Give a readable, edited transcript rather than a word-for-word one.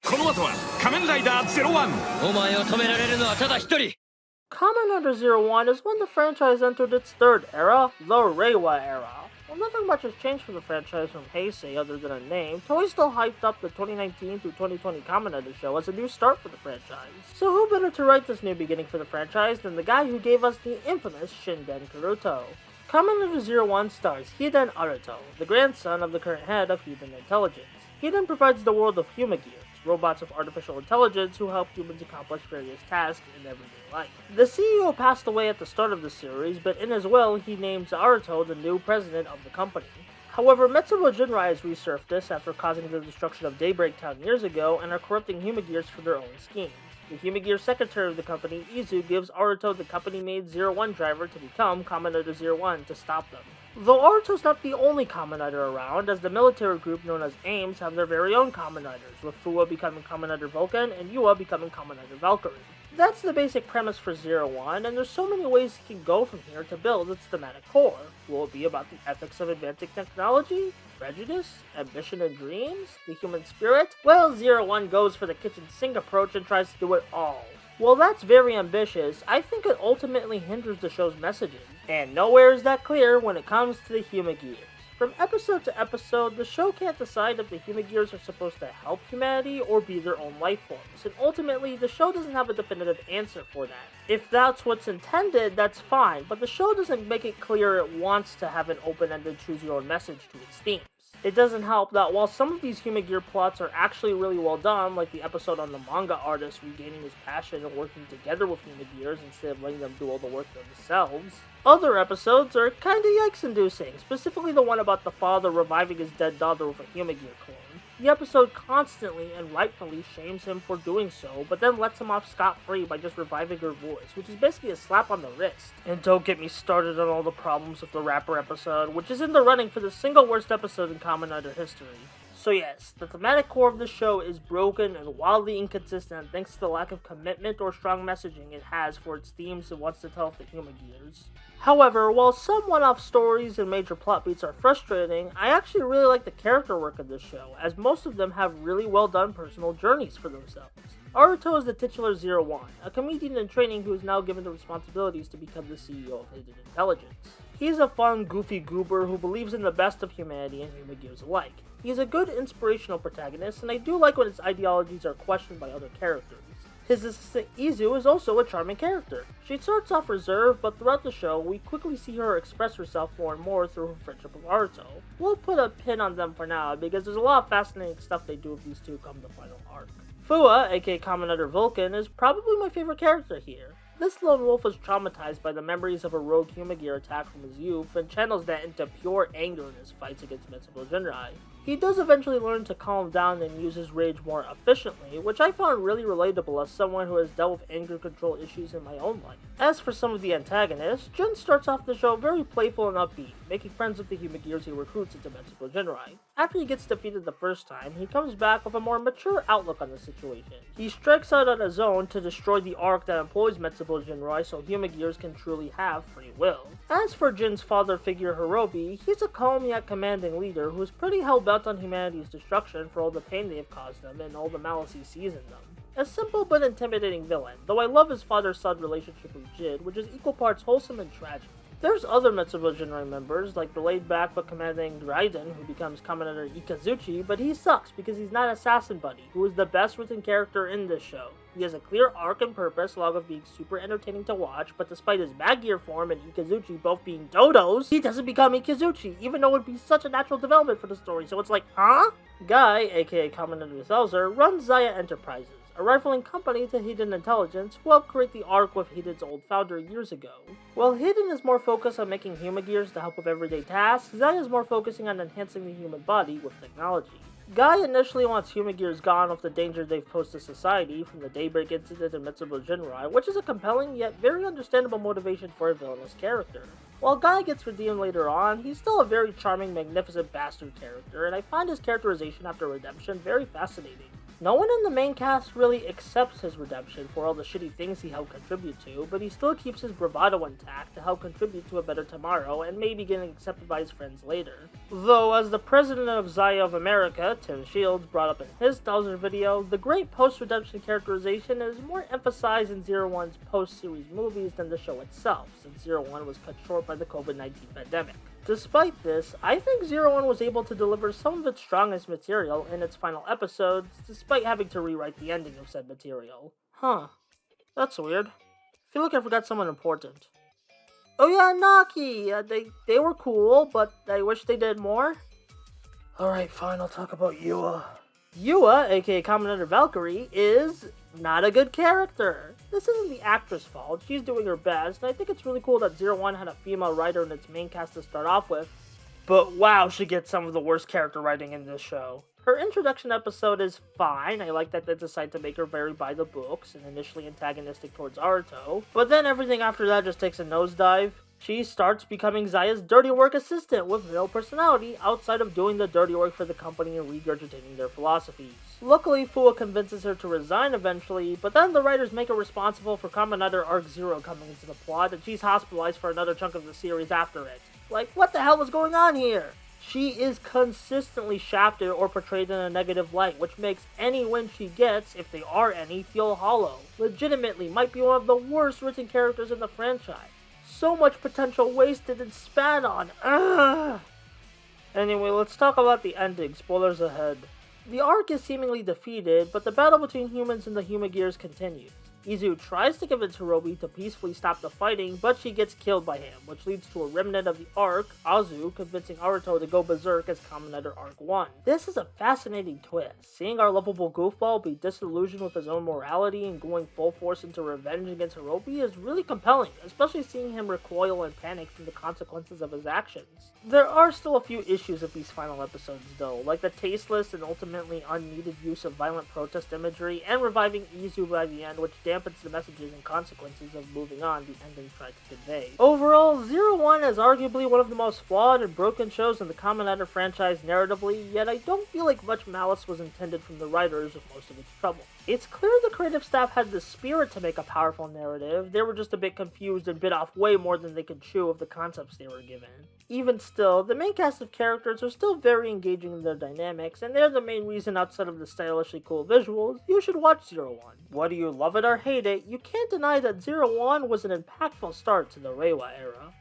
この後は仮面ライダー01。お前を止められるのはただ一人。 Kamen Rider 01 is when the franchise entered its third era, the Reiwa era. While nothing much has changed for the franchise from Heisei other than a name, Toei still hyped up the 2019 through 2020 Kamen Rider show as a new start for the franchise. So who better to write this new beginning for the franchise than the guy who gave us the infamous Shinden Karuto? Kamen Rider 01 stars Hiden Aruto, the grandson of the current head of Hiden Intelligence. Hiden provides the world of Humagears, robots with artificial intelligence who help humans accomplish various tasks in everyday life. The CEO passed away at the start of the series, but in his will, he names Aruto the new president of the company. However, Metsubo Jinrai has resurfaced after causing the destruction of Daybreak Town years ago and are corrupting Humagears for their own schemes. The Humagear secretary of the company, Izu, gives Aruto the company-made 01 driver to become Kamen Rider 01 to stop them. Though Aruto's not the only Kamen Rider around, as the military group known as AIMS have their very own Kamen Riders, with Fuwa becoming Kamen Rider Vulcan and Yua becoming Kamen Rider Valkyrie. That's the basic premise for 01, and there's so many ways it can go from here to build its thematic core. Will it be about the ethics of advancing technology? Prejudice? Ambition and dreams? The human spirit? Well, 01 goes for the kitchen sink approach and tries to do it all. While that's very ambitious, I think it ultimately hinders the show's messaging, and nowhere is that clear when it comes to the Humagears. From episode to episode, the show can't decide if the Humagears are supposed to help humanity or be their own life forms, and ultimately, the show doesn't have a definitive answer for that. If that's what's intended, that's fine, but the show doesn't make it clear it wants to have an open-ended choose-your-own message to its themes. It doesn't help that while some of these Humagear plots are actually really well done, like the episode on the manga artist regaining his passion and working together with Humagears instead of letting them do all the work themselves, other episodes are kinda yikes-inducing, specifically the one about the father reviving his dead daughter with a Humagear clone. The episode constantly and rightfully shames him for doing so, but then lets him off scot-free by just reviving her voice, which is basically a slap on the wrist. And don't get me started on all the problems with the rapper episode, which is in the running for the single worst episode in Kamen Rider history. So yes, the thematic core of the show is broken and wildly inconsistent thanks to the lack of commitment or strong messaging it has for its themes it wants to tell with the Humagears. However, while some one-off stories and major plot beats are frustrating, I actually really like the character work of this show, as most of them have really well done personal journeys for themselves. Aruto is the titular 01, a comedian in training who is now given the responsibilities to become the CEO of Hidden Intelligence. He's a fun, goofy goober who believes in the best of humanity and Humagears alike. He's a good inspirational protagonist, and I do like when his ideologies are questioned by other characters. His assistant Izu is also a charming character. She starts off reserved, but throughout the show, we quickly see her express herself more and more through her friendship with Aruto. We'll put a pin on them for now, because there's a lot of fascinating stuff they do with these two come the final arc. Fuwa, aka Kamen Rider Vulcan, is probably my favorite character here. This lone wolf was traumatized by the memories of a rogue Humagear attack from his youth and channels that into pure anger in his fights against Metsubo Jinrai. He does eventually learn to calm down and use his rage more efficiently, which I found really relatable as someone who has dealt with anger control issues in my own life. As for some of the antagonists, Jin starts off the show very playful and upbeat, making friends with the Humagears he recruits into Metsubo Jinrai. After he gets defeated the first time, he comes back with a more mature outlook on the situation. He strikes out on his own to destroy the arc that employs Metsubo Jinrai so Humagears can truly have free will. As for Jin's father figure Hirobi, he's a calm yet commanding leader who is pretty hell-bent on humanity's destruction for all the pain they have caused them and all the malice he sees in them. A simple but intimidating villain, though I love his father-son relationship with Jin, which is equal parts wholesome and tragic. There's other Metsubo Jinrai members, like the laid-back but commanding Raiden, who becomes Kamen Rider Ikazuchi, but he sucks because he's not Assassin Buddy, who is the best written character in this show. He has a clear arc and purpose, along with being super entertaining to watch, but despite his bad gear form and Ikazuchi both being dodos, he doesn't become Ikazuchi, even though it would be such a natural development for the story, so it's like, huh? Guy, aka Kamen Rider Selzer, runs Zaya Enterprises, a rivaling company to Hidden Intelligence, who helped create the arc with Hidden's old founder years ago. While Hidden is more focused on making Humagears to help with everyday tasks, Zaya is more focusing on enhancing the human body with technology. Guy initially wants Humagears gone with the danger they've posed to society from the Daybreak incident in Metsubo Jinrai, which is a compelling yet very understandable motivation for a villainous character. While Guy gets redeemed later on, he's still a very charming, magnificent bastard character, and I find his characterization after redemption very fascinating. No one in the main cast really accepts his redemption for all the shitty things he helped contribute to, but he still keeps his bravado intact to help contribute to a better tomorrow and maybe getting accepted by his friends later. Though, as the president of Zaya of America, Tim Shields, brought up in his Dowser video, the great post-redemption characterization is more emphasized in Zero One's post-series movies than the show itself, since Zero One was cut short by the COVID-19 pandemic. Despite this, I think Zero One was able to deliver some of its strongest material in its final episodes, despite having to rewrite the ending of said material. Huh. That's weird. I feel like I forgot someone important. Oh yeah, Naki! They were cool, but I wish they did more. Alright, fine, I'll talk about Yua. Yua, aka Kamen Valkyrie, is not a good character. This isn't the actress' fault, she's doing her best, and I think it's really cool that Zero One had a female writer in its main cast to start off with, but wow, she gets some of the worst character writing in this show. Her introduction episode is fine, I like that they decide to make her very by the books, and initially antagonistic towards Aruto, but then everything after that just takes a nosedive. She starts becoming Zaya's dirty work assistant with no personality outside of doing the dirty work for the company and regurgitating their philosophies. Luckily, Fua convinces her to resign eventually, but then the writers make her responsible for Kamen Rider Arc Zero coming into the plot, and she's hospitalized for another chunk of the series after it. Like, what the hell was going on here? She is consistently shafted or portrayed in a negative light, which makes any win she gets, if they are any, feel hollow. Legitimately might be one of the worst written characters in the franchise. So much potential wasted and spat on. Ugh. Anyway, let's talk about the ending. Spoilers ahead. The arc is seemingly defeated, but the battle between humans and the Humagears continues. Izu tries to convince Hirobi to peacefully stop the fighting, but she gets killed by him, which leads to a remnant of the arc, Azu, convincing Aruto to go berserk as Kamen Rider Arc 1. This is a fascinating twist, seeing our lovable goofball be disillusioned with his own morality and going full force into revenge against Hirobi is really compelling, especially seeing him recoil and panic from the consequences of his actions. There are still a few issues with these final episodes though, like the tasteless and ultimately unneeded use of violent protest imagery and reviving Izu by the end, which dampens the messages and consequences of moving on the ending tried to convey. Overall, Zero One is arguably one of the most flawed and broken shows in the Kamen Rider franchise narratively, yet I don't feel like much malice was intended from the writers of most of its troubles. It's clear the creative staff had the spirit to make a powerful narrative, they were just a bit confused and bit off way more than they could chew of the concepts they were given. Even still, the main cast of characters are still very engaging in their dynamics, and they're the main reason outside of the stylishly cool visuals, you should watch Zero One. Whether you love it or hate it, you can't deny that Zero One was an impactful start to the Reiwa era.